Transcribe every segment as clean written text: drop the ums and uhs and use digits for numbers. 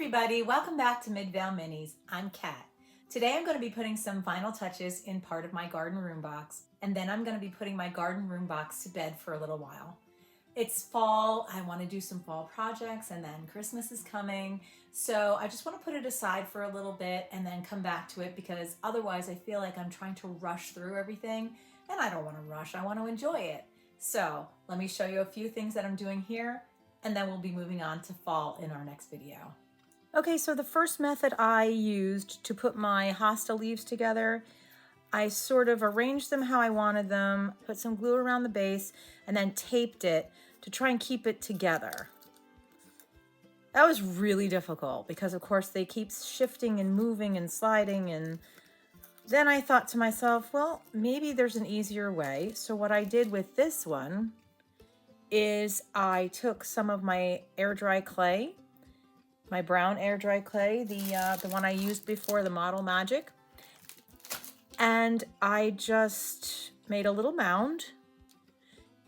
everybody, welcome back to Midvale Minis. I'm Kat. Today I'm going to be putting some final touches in part of my garden room box, and then I'm going to be putting my garden room box to bed for a little while. It's fall, I want to do some fall projects, and then Christmas is coming, so I just want to put it aside for a little bit and then come back to it, because otherwise I feel like I'm trying to rush through everything, and I don't want to rush, I want to enjoy it. So let me show you a few things that I'm doing here, and then we'll be moving on to fall in our next video. Okay, so the first method I used to put my hosta leaves together, I sort of arranged them how I wanted them, put some glue around the base, and then taped it to try and keep it together. That was really difficult because, of course, they keep shifting and moving and sliding, and then I thought to myself, well, maybe there's an easier way. So what I did with this one is I took some of my air dry clay, my brown air dry clay, the one I used before, the Model Magic, and I just made a little mound,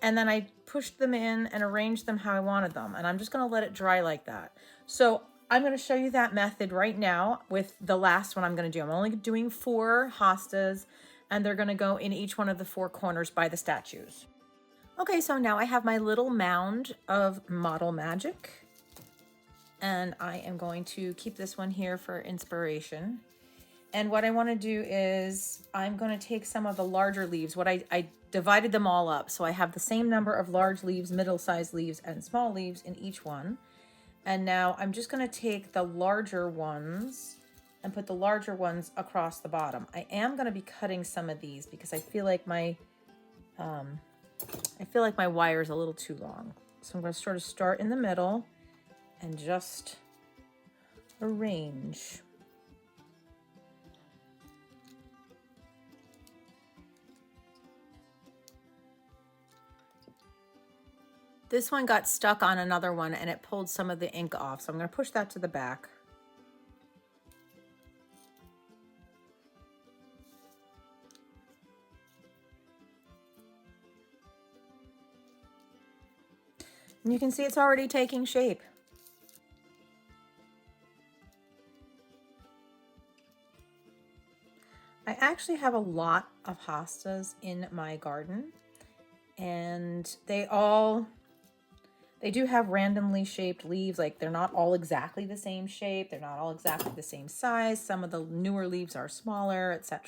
and then I pushed them in and arranged them how I wanted them, and I'm just going to let it dry like that. So I'm going to show you that method right now with the last one I'm going to do. I'm only doing 4 hostas, and they're going to go in each one of the 4 corners by the statues. Okay, so now I have my little mound of Model Magic, and I am going to keep this one here for inspiration. And what I want to do is I'm going to take some of the larger leaves. I divided them all up, so I have the same number of large leaves, middle-sized leaves, and small leaves in each one. And now I'm just going to take the larger ones and put the larger ones across the bottom. I am going to be cutting some of these because I feel like my wire is a little too long. So I'm going to sort of start in the middle and just arrange. This one got stuck on another one and it pulled some of the ink off, so I'm going to push that to the back. And you can see it's already taking shape. I actually have a lot of hostas in my garden, and they do have randomly shaped leaves. Like, they're not all exactly the same shape, they're not all exactly the same size. Some of the newer leaves are smaller, etc.